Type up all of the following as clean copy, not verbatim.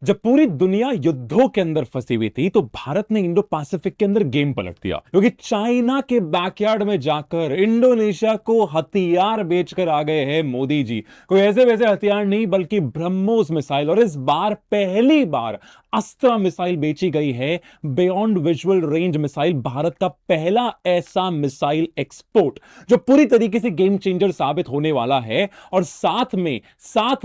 जब पूरी दुनिया युद्धों के अंदर फंसी हुई थी तो भारत ने इंडो पैसिफिक के अंदर गेम पलट दिया, क्योंकि चाइना के बैकयार्ड में जाकर इंडोनेशिया को हथियार बेचकर आ गए हैं मोदी जी। कोई ऐसे वैसे हथियार नहीं, बल्कि ब्रह्मोस मिसाइल। और इस बार पहली बार अस्त्रा मिसाइल बेची गई है। Beyond visual range missile, Bharat का पहला ऐसा मिसाइल एक्सपोर्ट जो पूरी तरीके से गेम चेंजर साबित होने वाला है। और साथ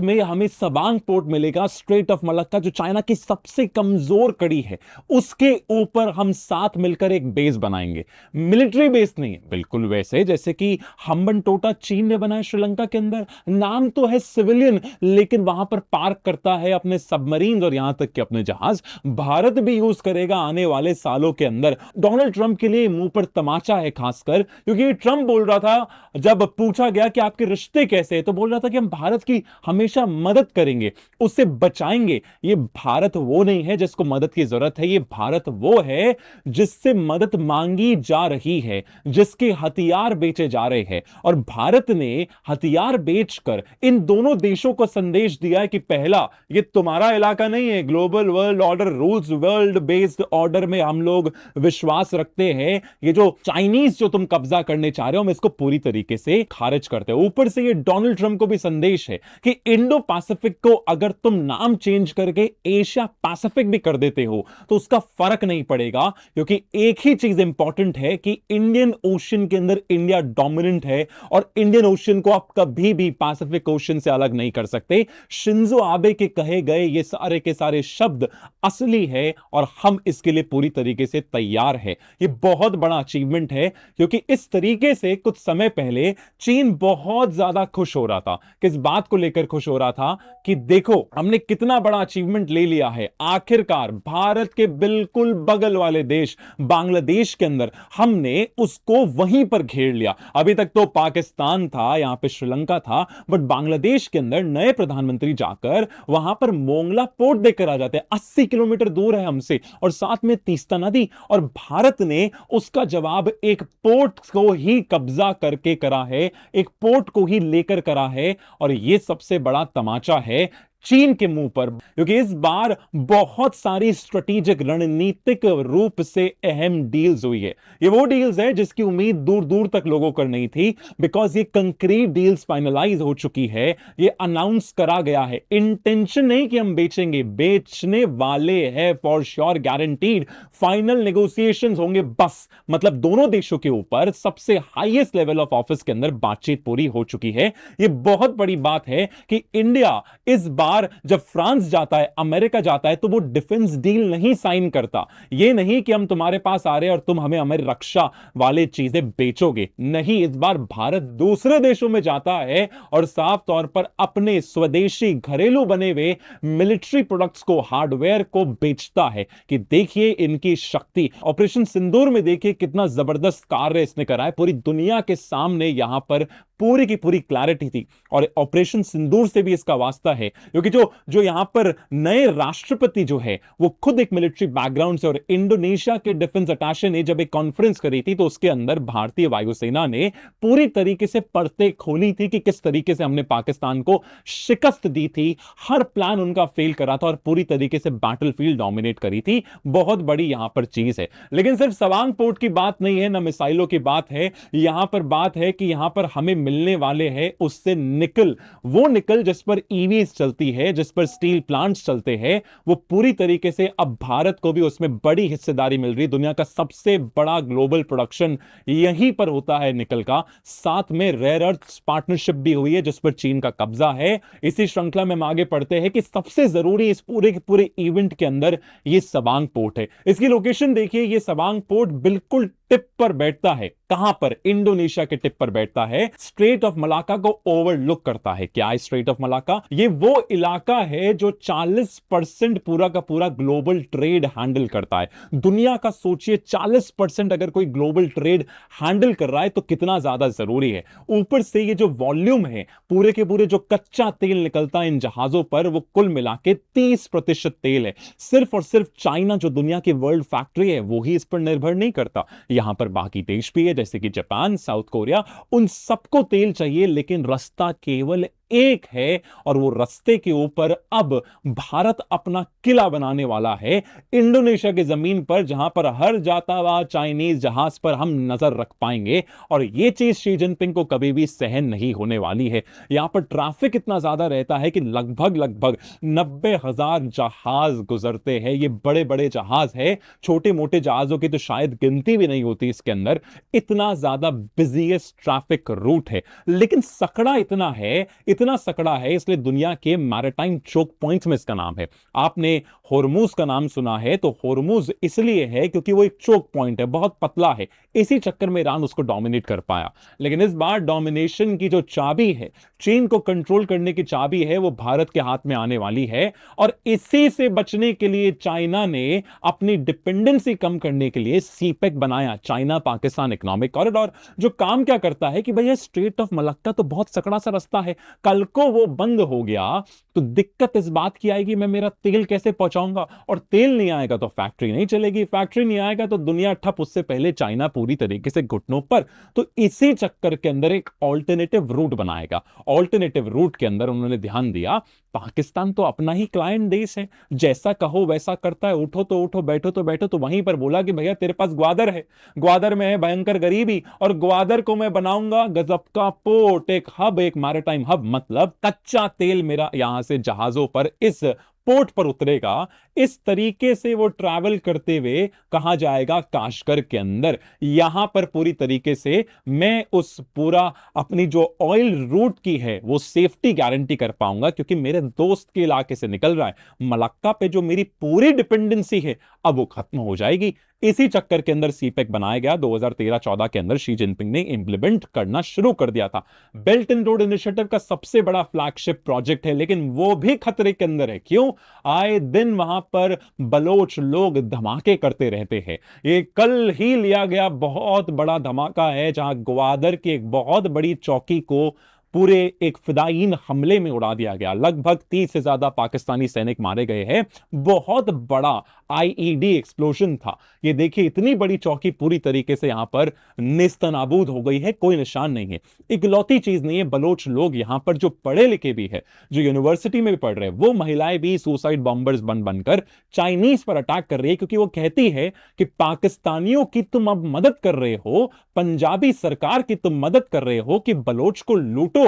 में हमें सबांग पोर्ट मिलेगा, स्ट्रेट ऑफ मलक्का, जो चाइना की सबसे कमजोर कड़ी है। उसके ऊपर हम साथ मिलकर एक बेस बनाएंगे। मिलिट्री बेस नहीं, बिल्कुल वैसे जैसे कि हम्बनटोटा चीन ने बनाया श्रीलंका के अंदर। नाम तो है सिविलियन, लेकिन वहां पर पार्क करता है अपने सबमरीन और यहां तक कि अपने जहाज। भारत भी यूज करेगा आने वाले सालों के अंदर। डोनाल्ड ट्रंप के लिए मुंह पर तमाचा है, खासकर क्योंकि ट्रंप बोल रहा था, जब पूछा गया कि आपके रिश्ते कैसे हैं, तो बोल रहा था कि हम भारत की हमेशा मदद करेंगे, उससे बचाएंगे। ये भारत वो नहीं है जिसको मदद की जरूरत है, ये भारत वो है जिससे मदद मांगी जा रही है, जिसके हथियार बेचे जा रहे हैं। और भारत ने हथियार बेचकर इन दोनों देशों को संदेश दिया है कि पहला, ये तुम्हारा इलाका नहीं है, global world order, rules world based order में हम लोग विश्वास रखते हैं। ये जो चाइनीज जो तुम कब्जा करने चाह रहे हो, हम इसको पूरी तरीके से खारिज करते हो। ऊपर से ये डोनाल्ड ट्रंप को भी संदेश है कि इंडो पैसिफिक को अगर तुम नाम चेंज करके एशिया पैसिफिक भी कर देते हो तो उसका फर्क नहीं पड़ेगा, क्योंकि एक ही चीज इंपॉर्टेंट है कि इंडियन ओशन के अंदर इंडिया डोमिनेंट है और इंडियन ओशन को आप कभी भी पैसिफिक ओशन से अलग नहीं कर सकते। शिंजो आबे के कहे गए ये सारे के सारे शब्द असली है और हम इसके लिए पूरी तरीके से तैयार है। ये बहुत बड़ा अचीवमेंट है, क्योंकि इस तरीके से कुछ समय पहले चीन बहुत ज्यादा खुश हो रहा था। किस बात को लेकर खुश हो रहा था कि देखो हमने कितना बड़ा अचीवमेंट ले लिया है। आखिरकार भारत के बिल्कुल बगल वाले देश बांग्लादेश के अंदर हमने उसको वहीं पर घेर लिया। अभी तक तो पाकिस्तान था, यहां पे श्रीलंका था, बट बांग्लादेश के अंदर नए प्रधानमंत्री जाकर वहां पर मोंगला पोर्ट देकर आ जाते हैं। 80 किलोमीटर दूर है हमसे और साथ में तीस्ता नदी। और भारत ने उसका जवाब एक पोर्ट को ही कब्जा करके करा है, एक पोर्ट को ही लेकर करा है। और यह सबसे बड़ा तमाचा है चीन के मुंह पर, क्योंकि इस बार बहुत सारी स्ट्रेटेजिक रणनीतिक रूप से अहम डील्स हुई है। ये वो डील्स है जिसकी उम्मीद दूर दूर तक लोगों को नहीं थी, बिकॉज ये कंक्रीट डील्स फाइनलाइज हो चुकी है। ये अनाउंस करा गया है। इंटेंशन नहीं कि हम बेचेंगे, बेचने वाले हैं for sure, guaranteed. Final negotiations होंगे बस। मतलब दोनों देशों के ऊपर सबसे हाईएस्ट लेवल ऑफ ऑफिस के अंदर बातचीत पूरी हो चुकी है। ये बहुत बड़ी बात है कि इंडिया इस बार जब फ्रांस जाता है, अमेरिका जाता है, तो वो डिफेंस डील नहीं साइन करता। ये नहीं कि हम तुम्हारे पास आ रहे हैं और तुम हमें हमारी रक्षा वाले चीजें बेचोगे। नहीं, इस बार भारत दूसरे देशों में जाता है और साफ तौर पर अपने स्वदेशी घरेलू बने हुए मिलिट्री प्रोडक्ट्स को, हार्डवेयर को बेचता है कि देखिए इनकी शक्ति। ऑपरेशन सिंदूर में देखिए कितना जबरदस्त कार्य इसने करा है। पूरी दुनिया के सामने यहां पर पूरी की पूरी क्लैरिटी थी। और ऑपरेशन सिंदूर से भी इसका वास्ता है, क्योंकि जो यहां पर नए राष्ट्रपति जो है वो खुद एक मिलिट्री बैकग्राउंड से। और इंडोनेशिया के डिफेंस अटैचे ने जब एक कॉन्फ्रेंस करी थी तो उसके अंदर भारतीय वायुसेना ने पूरी तरीके से परतें खोली थी कि किस तरीके से हमने पाकिस्तान को शिकस्त दी थी। हर प्लान उनका फेल करा था और पूरी तरीके से बैटलफील्ड डोमिनेट करी थी। बहुत बड़ी यहां पर चीज है। लेकिन सिर्फ सवांग पोर्ट की बात नहीं है, ना मिसाइलों की बात है। यहां पर बात है कि यहां पर हमें मिलने वाले हैं उससे निकल, वो निकल जिस पर ईवीज चलती है, जिस पर स्टील प्लांट्स चलते हैं। वो पूरी तरीके से अब भारत को भी उसमें बड़ी हिस्सेदारी मिल रही है। दुनिया का सबसे बड़ा ग्लोबल प्रोडक्शन यहीं पर होता है निकल का। साथ में रेयर अर्थ पार्टनरशिप भी हुई है जिस पर चीन का कब्जा है। इसी श्रृंखला में हम आगे पढ़ते हैं कि सबसे जरूरी इस पूरे के पूरे इवेंट के अंदर ये सबांग पोर्ट है। इसकी लोकेशन देखिए, ये सबांग पोर्ट बिल्कुल टिप पर बैठता है। कहां पर? इंडोनेशिया के टिप पर बैठता है। स्ट्रेट ऑफ मलाका को ओवरलुक करता है। क्या है स्ट्रेट ऑफ मलाका? ये वो इलाका है जो 40% पूरा का पूरा ग्लोबल ट्रेड हैंडल करता है। दुनिया का सोचिए, 40% अगर कोई ग्लोबल ट्रेड हैंडल कर रहा है तो कितना ज्यादा जरूरी है। ऊपर से ये जो वॉल्यूम है, पूरे के पूरे जो कच्चा तेल निकलता है इन जहाजों पर, वो कुल मिला के 30% तेल है। सिर्फ और सिर्फ चाइना जो दुनिया की वर्ल्ड फैक्ट्री है वो ही इस पर निर्भर नहीं करता। यहां पर बाकी देश भी है जैसे कि जापान, साउथ कोरिया, उन सबको तेल चाहिए, लेकिन रास्ता केवल एक है और वो रास्ते के ऊपर अब भारत अपना किला बनाने वाला है इंडोनेशिया की जमीन पर, जहां पर हर जाता हुआ चाइनीज जहाज पर हम नजर रख पाएंगे। और ये चीज शी जिनपिंग को कभी भी सहन नहीं होने वाली है। यहां पर ट्रैफिक इतना ज्यादा रहता है कि लगभग लगभग 90,000 जहाज गुजरते हैं। ये बड़े बड़े जहाज है, छोटे मोटे जहाजों की तो शायद गिनती भी नहीं होती इसके अंदर। इतना ज्यादा बिजिएस्ट ट्रैफिक रूट है, लेकिन सकड़ा इतना सकड़ा है, इसलिए दुनिया के मैरिटाइम चोक पॉइंट्स में इसका नाम है। आपने होर्मुज का नाम सुना है, तो होर्मुज इसलिए है क्योंकि वो एक चोक पॉइंट है, बहुत पतला है। इसी चक्कर में ईरान उसको डोमिनेट कर पाया। लेकिन इस बार डोमिनेशन की जो चाबी है, चीन को कंट्रोल करने की चाबी है, वो भारत के हाथ में आने वाली है। और इसी से बचने के लिए चाइना ने अपनी डिपेंडेंसी कम करने के लिए सीपेक बनाया, चाइना पाकिस्तान इकोनॉमिक कॉरिडोर। जो काम क्या करता है कि भैया स्ट्रेट ऑफ मलक्का तो बहुत सकड़ा सा रास्ता है, कल को वो बंद हो गया तो दिक्कत इस बात की आएगी मैं मेरा तेल कैसे पहुंचाऊंगा, और तेल नहीं आएगा तो फैक्ट्री नहीं चलेगी, फैक्ट्री नहीं आएगा तो दुनिया ठप, उससे पहले चाइना पूरी तरीके से घुटनों पर। तो इसी चक्कर के अंदर एक ऑल्टरनेटिव रूट बनाएगा। ऑल्टरनेटिव रूट के अंदर उन्होंने ध्यान दिया, पाकिस्तान तो अपना ही क्लाइंट देश है, जैसा कहो वैसा करता है, उठो तो उठो, बैठो तो बैठो। तो वहीं पर बोला कि भैया तेरे पास ग्वादर है, ग्वादर में है भयंकर गरीबी, और ग्वादर को मैं बनाऊंगा गजब का पोर्ट, एक हब, एक मैरिटाइम हब। मतलब कच्चा तेल मेरा यहां से जहाजों पर इस पोर्ट पर उतरेगा। इस तरीके से वो ट्रैवल करते हुए कहां जाएगा, काशगर के अंदर। यहां पर पूरी तरीके से मैं उस पूरा अपनी जो ऑयल रूट की है वो सेफ्टी गारंटी कर पाऊंगा, क्योंकि मेरे दोस्त के इलाके से निकल रहा है। मलक्का पे जो मेरी पूरी डिपेंडेंसी है अब वो खत्म हो जाएगी। इसी चक्कर के अंदर सीपेक बनाया गया। 2013-14 के अंदर शी जिनपिंग ने इंप्लीमेंट करना शुरू कर दिया था। बेल्ट एंड रोड इनिशिएटिव का सबसे बड़ा फ्लैगशिप प्रोजेक्ट है, लेकिन वो भी खतरे के अंदर है। क्यों? आए दिन वहां पर बलोच लोग धमाके करते रहते हैं। ये कल ही लिया गया बहुत बड़ा धमाका है, जहां ग्वादर की एक बहुत बड़ी चौकी को पूरे एक फिदायीन हमले में उड़ा दिया गया। लगभग 30 से ज्यादा पाकिस्तानी सैनिक मारे गए हैं। बहुत बड़ा आईईडी एक्सप्लोजन था। ये देखिए, इतनी बड़ी चौकी पूरी तरीके से यहां पर नेस्तनाबूद हो गई है, कोई निशान नहीं है। इकलौती चीज नहीं है, बलोच लोग यहां पर जो पढ़े लिखे भी है, जो यूनिवर्सिटी में भी पढ़ रहे हैं, वो महिलाएं भी सुसाइड बॉम्बर्स बन बनकर चाइनीज पर अटैक कर रही है, क्योंकि वो कहती है कि पाकिस्तानियों की तुम अब मदद कर रहे हो, पंजाबी सरकार की तुम मदद कर रहे हो कि बलोच को लूटो।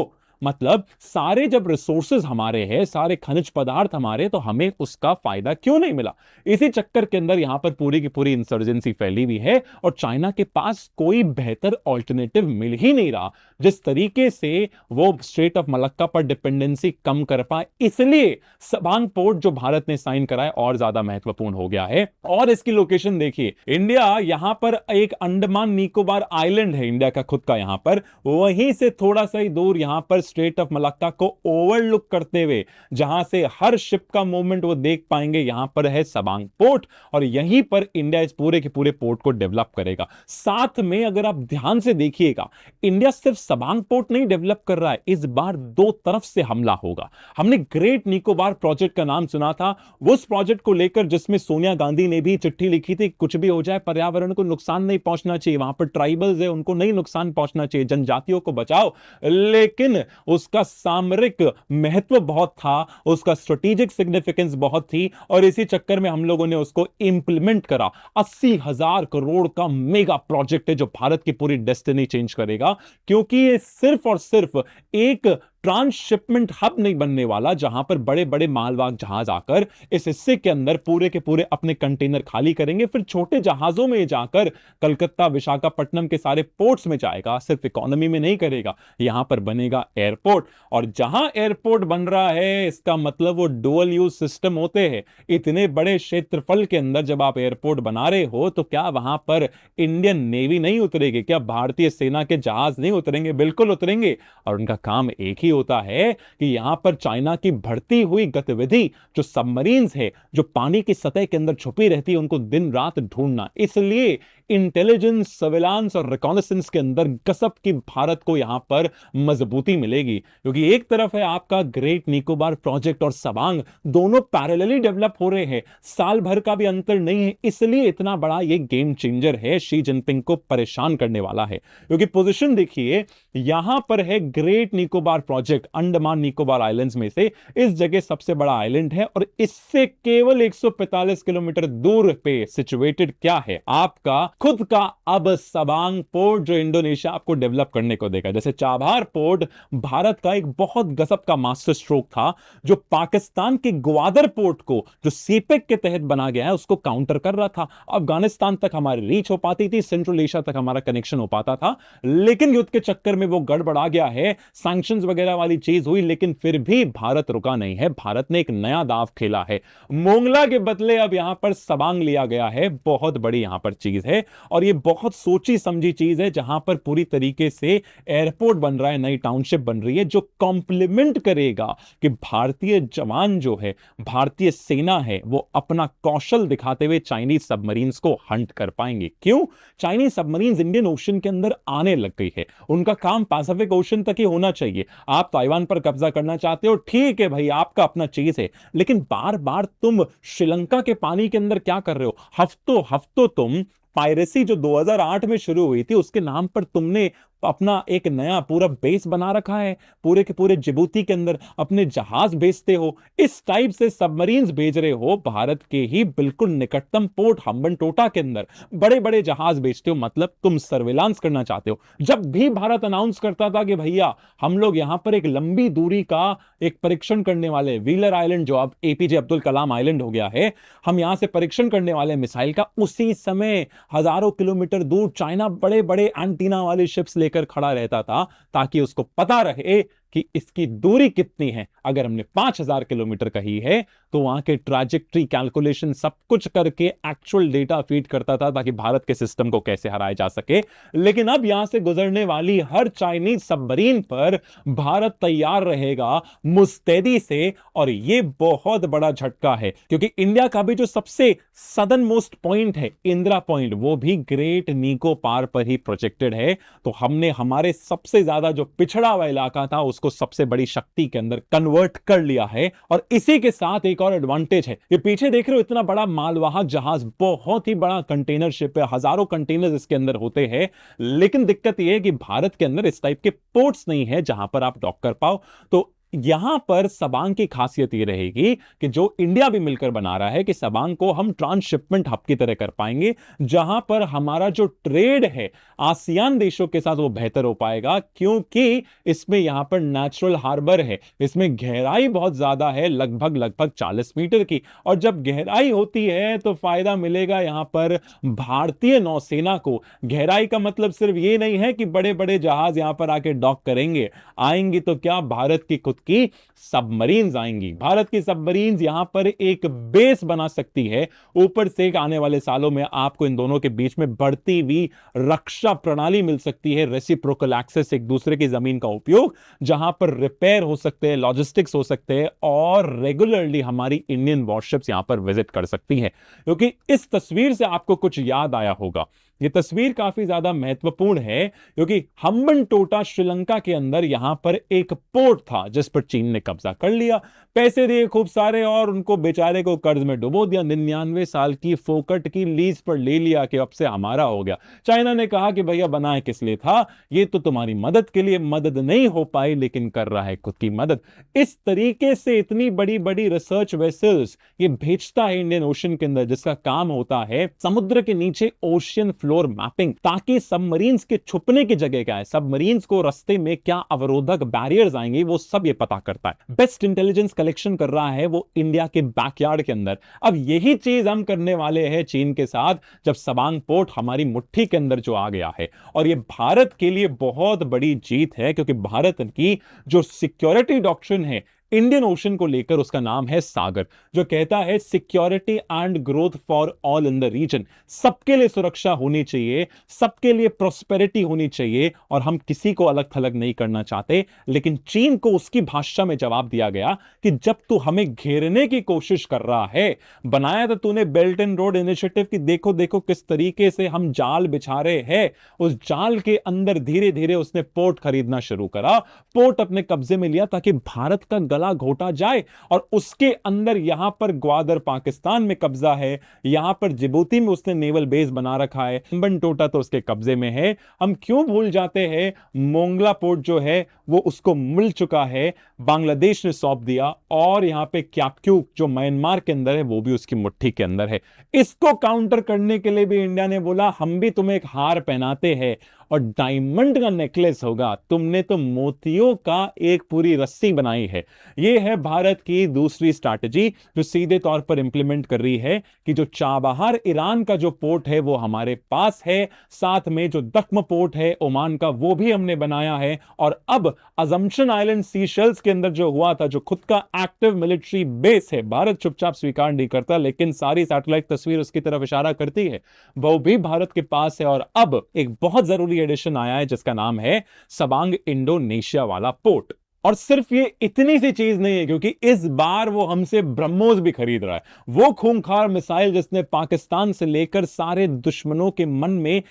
मतलब सारे जब रिसोर्सेज हमारे हैं, सारे खनिज पदार्थ हमारे, तो हमें उसका फायदा क्यों नहीं मिला? इसी चक्कर के अंदर यहां पर पूरी की पूरी इंसर्जेंसी फैली हुई है, और चाइना के पास कोई बेहतर ऑल्टरनेटिव मिल ही नहीं रहा जिस तरीके से वो स्ट्रेट ऑफ मलक्का पर डिपेंडेंसी कम कर पाए। इसलिए सबांग पोर्ट जो भारत ने साइन करा है और ज्यादा महत्वपूर्ण हो गया है। और इसकी लोकेशन देखिए, इंडिया यहां पर एक अंडमान निकोबार आइलैंड है, इंडिया का खुद का, यहां पर वहीं से थोड़ा सा ही दूर यहां पर स्ट्रेट ऑफ मलक्का को ओवरलुक करते हुए, जहां से हर शिप का मूवमेंट वो देख पाएंगे, यहां पर है सबांग पोर्ट। और यहीं पर इंडिया इस पूरे के पूरे पोर्ट को डेवलप करेगा। साथ में अगर आप ध्यान से देखिएगा, इंडिया सिर्फ सबांग पोर्ट नहीं डेवलप कर रहा है, इस बार दो तरफ से हमला होगा। हमने ग्रेट निकोबार प्रोजेक्ट का नाम सुना था, उस प्रोजेक्ट को लेकर जिसमें सोनिया गांधी ने भी चिट्ठी लिखी थी, कुछ भी हो जाए पर्यावरण को नुकसान नहीं पहुंचना चाहिए, वहां पर ट्राइबल्स है उनको नहीं नुकसान पहुंचना चाहिए, जनजातियों को बचाओ। लेकिन उसका सामरिक महत्व बहुत था, उसका स्ट्रेटेजिक सिग्निफिकेंस बहुत थी, और इसी चक्कर में हम लोगों ने उसको इंप्लीमेंट करा। 80,000 करोड़ का मेगा प्रोजेक्ट है जो भारत की पूरी डेस्टिनी चेंज करेगा, क्योंकि ये सिर्फ और सिर्फ एक ट्रांसशिपमेंट हब नहीं बनने वाला, जहां पर बड़े बड़े मालवाहक जहाज आकर इस हिस्से के अंदर पूरे के पूरे अपने कंटेनर खाली करेंगे, फिर छोटे जहाजों में जाकर कलकत्ता, विशाखापट्टनम के सारे पोर्ट्स में जाएगा। सिर्फ इकोनॉमी में नहीं करेगा, यहां पर बनेगा एयरपोर्ट। और जहां एयरपोर्ट बन रहा है, इसका मतलब वो डुअल यूज सिस्टम होते हैं। इतने बड़े क्षेत्रफल के अंदर जब आप एयरपोर्ट बना रहे हो, तो क्या वहां पर इंडियन नेवी नहीं उतरेगी? क्या भारतीय सेना के जहाज नहीं उतरेंगे? बिल्कुल उतरेंगे। और उनका काम एक ही होता है कि यहां पर चाइना की बढ़ती हुई गतिविधि, जो सबमरीन्स है, जो पानी की सतह के अंदर छुपी रहती है, उनको दिन रात ढूंढना। इसलिए इंटेलिजेंस, सर्विलांस और रिकॉनेसेंस के अंदर गसब की भारत को यहां पर मजबूती मिलेगी, क्योंकि एक तरफ है आपका ग्रेट निकोबार प्रोजेक्ट और सबांग, दोनों पैरेलली डेवलप हो रहे हैं, साल भर का भी अंतर नहीं है, इसलिए इतना बड़ा ये गेम चेंजर है, शी जिनपिंग को परेशान करने वाला है। क्योंकि पोजीशन देखिए, यहां पर है great Nicobar project, Andaman Nicobar islands में से इस जगह सबसे बड़ा आइलैंड है, और इससे केवल 145 किलोमीटर दूर पे सिचुएटेड क्या है, आपका खुद का अब सबांग पोर्ट, जो इंडोनेशिया आपको डेवलप करने को देगा। जैसे चाबहार पोर्ट भारत का एक बहुत गजब का मास्टर स्ट्रोक था, जो पाकिस्तान के ग्वादर पोर्ट को, जो सीपेक के तहत बना गया है, उसको काउंटर कर रहा था। अफगानिस्तान तक हमारी रीच हो पाती थी, सेंट्रल एशिया तक हमारा कनेक्शन हो पाता था, लेकिन युद्ध के चक्कर में वो गड़बड़ा गया है, सैंक्शंस वगैरह वाली चीज हुई, लेकिन फिर भी भारत रुका नहीं है। भारत ने एक नया दांव खेला है, मोंगला के बदले अब यहां पर सबांग लिया गया है। बहुत बड़ी यहां पर चीज है, और ये बहुत सोची समझी चीज है, जहां पर पूरी तरीके से एयरपोर्ट बन रहा है, नई टाउनशिप बन रही है, जो कॉम्प्लीमेंट करेगा कि भारतीय जवान जो है, भारतीय सेना है, वो अपना कौशल दिखाते हुए चाइनीज सबमरीन्स को हंट कर पाएंगे। क्यों? चाइनीज सबमरीन्स इंडियन ओशन के अंदर आने लग गई है, उनका काम पैसिफिक ओशन तक ही होना चाहिए। आप ताइवान पर कब्जा करना चाहते हो, ठीक है भाई, आपका अपना चीज है, लेकिन बार बार तुम श्रीलंका के पानी के अंदर क्या कर रहे हो? हफ्तों हफ्तों तुम पायरेसी जो 2008 में शुरू हुई थी, उसके नाम पर तुमने अपना एक नया पूरा बेस बना रखा है, पूरे के पूरे जिबूती के अंदर अपने जहाज भेजते हो, इस टाइप से सबमरीन्स भेज रहे हो, भारत के ही बिल्कुल निकटतम पोर्ट हम्बनटोटा के अंदर बड़े बड़े जहाज भेजते हो, मतलब तुम सर्विलांस करना चाहते हो। जब भी भारत अनाउंस करता था कि भैया हम लोग यहां पर एक लंबी दूरी का एक परीक्षण करने वाले, व्हीलर आइलैंड जो अब एपीजे अब्दुल कलाम आइलैंड हो गया है, हम यहां से परीक्षण करने वाले मिसाइल का, उसी समय हजारों किलोमीटर दूर चाइना बड़े बड़े एंटीना वाली शिप्स लेकर खड़ा रहता था, ताकि उसको पता रहे कि इसकी दूरी कितनी है। अगर हमने 5000 किलोमीटर कही है, तो वहां के ट्रैजेक्टरी कैलकुलेशन सब कुछ करके एक्चुअल डेटा फीड करता था, ताकि भारत के सिस्टम को कैसे हराया जा सके। लेकिन अब यहां से गुजरने वाली हर चाइनीज सबमरीन पर भारत तैयार रहेगा मुस्तैदी से, और यह बहुत बड़ा झटका है, क्योंकि इंडिया का भी जो सबसे सदर्न मोस्ट पॉइंट है, इंदिरा पॉइंट, वो भी ग्रेट निको पार पर ही प्रोजेक्टेड है। तो हमने हमारे सबसे ज्यादा जो पिछड़ा हुआ इलाका था, उसको सबसे बड़ी शक्ति के अंदर कन्वर्ट कर लिया है। और इसी के साथ एक और एडवांटेज है, ये पीछे देख रहे हो इतना बड़ा मालवाहक जहाज, बहुत ही बड़ा कंटेनर शिप है, हजारों कंटेनर्स इसके अंदर होते हैं, लेकिन दिक्कत यह है कि भारत के अंदर इस टाइप के पोर्ट्स नहीं है जहां पर आप डॉक कर पाओ। तो यहां पर सबांग की खासियत यह रहेगी कि जो इंडिया भी मिलकर बना रहा है, कि सबांग को हम ट्रांसशिपमेंट हब की तरह कर पाएंगे, जहां पर हमारा जो ट्रेड है आसियान देशों के साथ वो बेहतर हो पाएगा, क्योंकि इसमें यहां पर नेचुरल हार्बर है, इसमें गहराई बहुत ज्यादा है, लगभग 40 मीटर की, और जब गहराई होती है तो फायदा मिलेगा यहां पर भारतीय नौसेना को। गहराई का मतलब सिर्फ ये नहीं है कि बड़े बड़े जहाज यहां पर आके डॉक करेंगे, आएंगी तो क्या, भारत की खुद की सबमरीन्स आएंगी। भारत की सबमरीन्स यहां पर एक बेस बना सकती है। ऊपर से आने वाले सालों में आपको इन दोनों के बीच में बढ़ती हुई रक्षा प्रणाली मिल सकती है, रेसिप्रोकल एक्सेस, एक दूसरे की जमीन का उपयोग, जहां पर रिपेयर हो सकते हैं, लॉजिस्टिक्स हो सकते हैं, और रेगुलरली हमारी इंडियन वॉरशिप्स यहां पर विजिट कर सकती हैं। क्योंकि इस तस्वीर से आपको कुछ याद आया होगा, यह तस्वीर काफी ज्यादा महत्वपूर्ण है, क्योंकि हम्बनटोटा श्रीलंका के अंदर यहां पर एक पोर्ट था जिस पर चीन ने कब्जा कर लिया, पैसे दिए खूब सारे, और उनको बेचारे को कर्ज में डुबो दिया। 99 साल की फोकट की लीज पर ले लिया कि अब से हमारा हो गया। चाइना ने कहा कि भैया बनाए किस लिए था, ये तो तुम्हारी मदद के लिए, मदद नहीं हो पाई, लेकिन कर रहा है खुद की मदद। इस तरीके से इतनी बड़ी बड़ी रिसर्च वेसल्स ये भेजता है इंडियन ओशन के अंदर, जिसका काम होता है समुद्र के नीचे ओशियन फ्लोर मैपिंग, ताकि सबमरीन्स के छुपने की जगह क्या है, सबमरीन्स को रास्ते में क्या अवरोधक बैरियर्स आएंगे, वो सब ये पता करता है। बेस्ट इंटेलिजेंस कलेक्शन कर रहा है वो इंडिया के बैकयार्ड के अंदर। अब यही चीज हम करने वाले हैं चीन के साथ, जब सबांग पोर्ट हमारी मुट्ठी के अंदर जो आ गया है। और ये भारत के लिए बहुत बड़ी जीत है, क्योंकि भारत की जो सिक्योरिटी डॉक्ट्रिन है, इंडियन ओशन को लेकर उसका नाम है सागर, जो कहता है security and growth for all in the region. सबके लिए सुरक्षा होनी चाहिए, सबके लिए प्रोस्पेरिटी होनी चाहिए, और हम किसी को अलग थलग नहीं करना चाहते। लेकिन चीन को उसकी भाषा में जवाब दिया गया कि जब तू हमें घेरने की कोशिश कर रहा है, बनाया तो तूने बेल्ट एंड रोड इनिशिएटिव की, देखो देखो किस तरीके से हम जाल बिछा रहे हैं। उस जाल के अंदर धीरे धीरे उसने पोर्ट खरीदना शुरू करा, पोर्ट अपने कब्जे में लिया ताकि भारत का गला घोटा जाए। और उसके अंदर यहां पर ग्वादर पाकिस्तान में कब्जा है, यहां पर जिबूती में उसने नेवल बेस बना रखा है, टोटा तो उसके कब्जे में है। हम क्यों भूल जाते हैं मोंगला पोर्ट जो है वो उसको मिल चुका है, बांग्लादेश ने सौंप दिया, और यहां पे क्यापक्यू जो म्यांमार के अंदर है वो भी उसकी मुट्ठी के अंदर है। इसको काउंटर करने के लिए भी इंडिया ने बोला हम भी तुम्हें एक हार पहनाते हैं और डायमंड का नेकलेस होगा, तुमने तो मोतियों का एक पूरी रस्सी बनाई है। यह है भारत की दूसरी स्ट्रैटेजी जो सीधे तौर पर इंप्लीमेंट कर रही है कि जो चाबहार ईरान का जो पोर्ट है वो हमारे पास है, साथ में जो दख्म पोर्ट है ओमान का वो भी हमने बनाया है। और अब अजम्पशन आइलैंड सीशेल्स के अंदर जो हुआ था, जो खुद का एक्टिव मिलिट्री बेस है, भारत चुपचाप स्वीकार नहीं करता लेकिन सारी सैटेलाइट तस्वीर उसकी तरफ इशारा करती है, वो भी भारत के पास है। और अब एक बहुत जरूरी एडिशन आया है जिसका नाम है सबांग इंडोनेशिया वाला पोर्ट। और सिर्फ ये इतनी सी चीज नहीं है, क्योंकि इस बार वो हमसे ब्रह्मोस भी खरीद रहा है, वो खूंखार मिसाइल जिसने पाकिस्तान से लेकर सारे दुश्मनों के मन में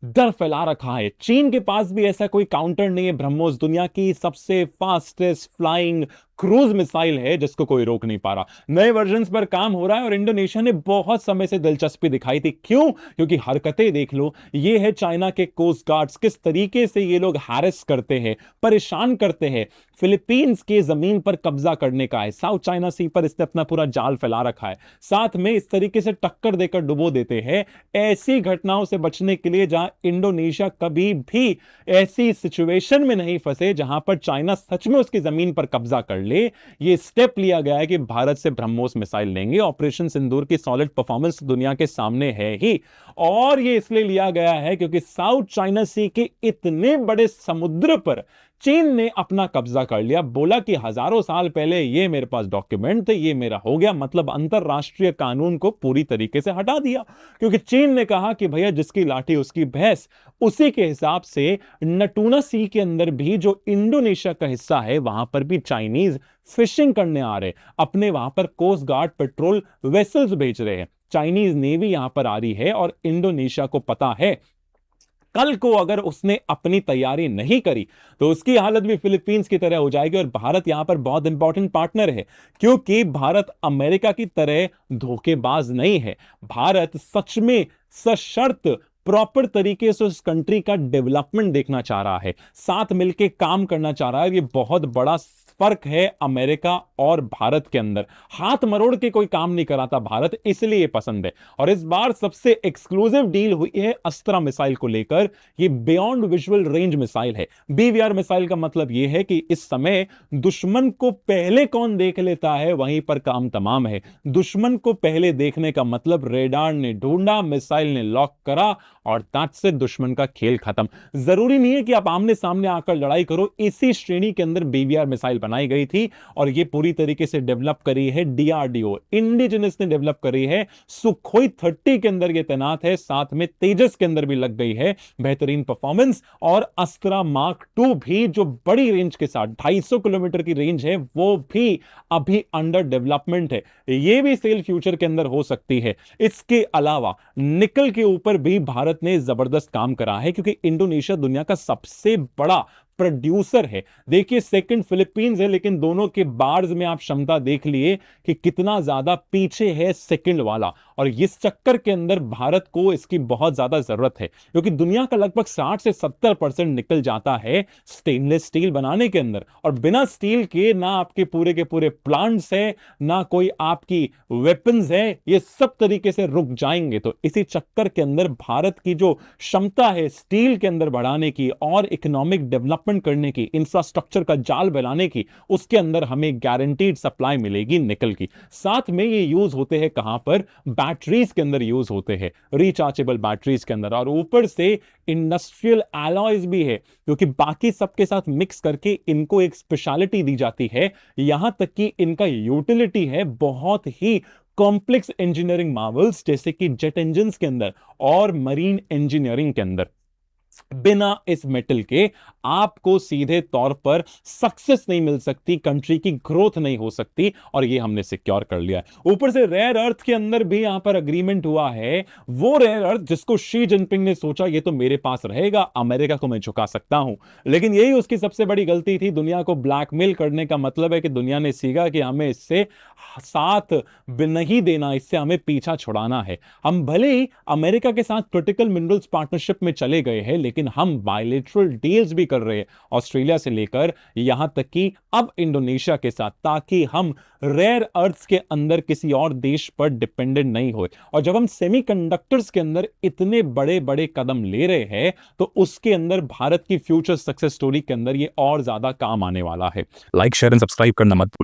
डर फैला रखा है। चीन के पास भी ऐसा कोई काउंटर नहीं है। ब्रह्मोस दुनिया की सबसे फास्टेस्ट फ्लाइंग क्रूज मिसाइल है जिसको कोई रोक नहीं पा रहा। नए वर्जन्स पर काम हो रहा है और इंडोनेशिया ने बहुत समय से दिलचस्पी दिखाई थी। क्यों? क्योंकि हरकतें देख लो, ये है चाइना के कोस्ट गार्ड्स, किस तरीके से ये लोग हैरेस करते हैं, परेशान करते हैं। फिलीपींस के जमीन पर कब्जा करने का है, साउथ चाइना सी पर इसने अपना पूरा जाल फैला रखा है, साथ में इस तरीके से टक्कर देकर डुबो देते हैं। ऐसी घटनाओं से बचने के लिए जहां इंडोनेशिया कभी भी ऐसी सिचुएशन में नहीं फंसे जहां पर चाइना सच में उसकी जमीन पर कब्जा कर ले, ये स्टेप लिया गया है कि भारत से ब्रह्मोस मिसाइल लेंगे। ऑपरेशन सिंदूर की सॉलिड परफॉर्मेंस दुनिया के सामने है ही, और ये इसलिए लिया गया है क्योंकि साउथ चाइना सी के इतने बड़े समुद्र पर चीन ने अपना कब्जा कर लिया। बोला कि हजारों साल पहले ये मेरे पास डॉक्यूमेंट थे, ये मेरा हो गया, मतलब अंतरराष्ट्रीय कानून को पूरी तरीके से हटा दिया। क्योंकि चीन ने कहा कि भैया जिसकी लाठी उसकी भैंस। उसी के हिसाब से नटूना सी के अंदर भी जो इंडोनेशिया का हिस्सा है वहां पर भी चाइनीज फिशिंग करने आ रहे, अपने वहां पर कोस्ट गार्ड पेट्रोल वेसल्स भेज रहे हैं। चाइनीज नेवी यहां पर आ रही है और इंडोनेशिया को पता है कल को अगर उसने अपनी तैयारी नहीं करी तो उसकी हालत भी फिलीपींस की तरह हो जाएगी। और भारत यहां पर बहुत इंपॉर्टेंट पार्टनर है, क्योंकि भारत अमेरिका की तरह धोखेबाज नहीं है। भारत सच में सशर्त प्रॉपर तरीके से उस कंट्री का डेवलपमेंट देखना चाह रहा है, साथ मिलकर काम करना चाह रहा है। ये बहुत बड़ा फर्क है अमेरिका और भारत के अंदर। हाथ मरोड़ के कोई काम नहीं कराता भारत, इसलिए पसंद है। और इस बार सबसे एक्सक्लूसिव डील हुई है अस्त्रा मिसाइल को लेकर। ये बियॉन्ड विजुअल रेंज मिसाइल है। बीवीआर मिसाइल का मतलब यह है कि इस समय दुश्मन को पहले कौन देख लेता है वहीं पर काम तमाम है। दुश्मन को पहले देखने का मतलब रेडार ने ढूंढा, मिसाइल ने लॉक करा और दैट्स से दुश्मन का खेल खत्म। जरूरी नहीं है कि आप आमने सामने आकर लड़ाई करो। इसी श्रेणी के अंदर बीवीआर मिसाइल बनाई गई थी और यह पूरी तरीके से डेवलप करी है डीआरडीओ, इंडिजिनस ने डेवलप करी है। सुखोई 30 के अंदर यह तैनात है, साथ में तेजस के अंदर भी लग गई है बेहतरीन परफॉर्मेंस। और अस्त्रा मार्क 2 भी जो बड़ी रेंज के साथ 250 किलोमीटर की रेंज है वो भी अभी अंडर डेवलपमेंट है। यह भी सेल फ्यूचर के अंदर हो सकती है। इसके अलावा निकल के ऊपर भी भारत ने जबरदस्त काम करा है, क्योंकि इंडोनेशिया दुनिया का सबसे बड़ा प्रोड्यूसर है। देखिए सेकंड फिलीपींस है, लेकिन दोनों के बार्स में आप क्षमता देख लिए कि कितना ज्यादा पीछे है सेकंड वाला। और इस चक्कर के अंदर भारत को इसकी बहुत ज्यादा जरूरत है, क्योंकि दुनिया का लगभग 60 से 70% निकल जाता है स्टेनलेस स्टील बनाने के अंदर। और बिना स्टील के ना आपके पूरे प्लांट्स है, ना कोई आपकी वेपन्स है, ये सब तरीके से रुक जाएंगे। तो इसी चक्कर के अंदर भारत की जो क्षमता है स्टील के अंदर बढ़ाने की और इकोनॉमिक डेवलपमेंट करने की, इंफ्रास्ट्रक्चर का जाल बनाने की, उसके अंदर हमें गारंटीड सप्लाई मिलेगी निकल की। साथ में ये यूज होते हैं कहां पर? बैटरीज के अंदर यूज होते हैं, रिचार्जेबल बैटरीज के अंदर, और ऊपर से इंडस्ट्रियल एलॉयज भी है, क्योंकि बाकी सबके साथ मिक्स करके इनको एक स्पेशलिटी दी जाती है। यहां तक कि इनका यूटिलिटी है बहुत ही कॉम्प्लेक्स इंजीनियरिंग मार्वल्स, जैसे कि जेट इंजन के अंदर और मरीन इंजीनियरिंग के अंदर। बिना इस मेटल के आपको सीधे तौर पर सक्सेस नहीं मिल सकती, कंट्री की ग्रोथ नहीं हो सकती, और ये हमने सिक्योर कर लिया है। ऊपर से रेयर अर्थ के अंदर भी यहां पर अग्रीमेंट हुआ है, वो रेयर अर्थ जिसको शी जिनपिंग ने सोचा ये तो मेरे पास रहेगा, अमेरिका को मैं झुका सकता हूं, लेकिन यही उसकी सबसे बड़ी गलती थी। दुनिया को ब्लैकमेल करने का मतलब है कि दुनिया ने सीखा कि हमें इससे साथ नहीं देना, इससे हमें पीछा छुड़ाना है। हम भले ही अमेरिका के साथ क्रिटिकल मिनरल्स पार्टनरशिप में चले गए हैं, लेकिन हम बायलैटरल डील्स भी कर रहे हैं ऑस्ट्रेलिया से लेकर यहां तक कि अब इंडोनेशिया के साथ, ताकि हम रेयर अर्थ्स के अंदर किसी और देश पर डिपेंडेंट नहीं हो। और जब हम सेमीकंडक्टर्स के अंदर इतने बड़े बड़े कदम ले रहे हैं, तो उसके अंदर भारत की फ्यूचर सक्सेस स्टोरी के अंदर ये और ज्यादा काम आने वाला है। लाइक शेयर एंड सब्सक्राइब करना मत भूलें।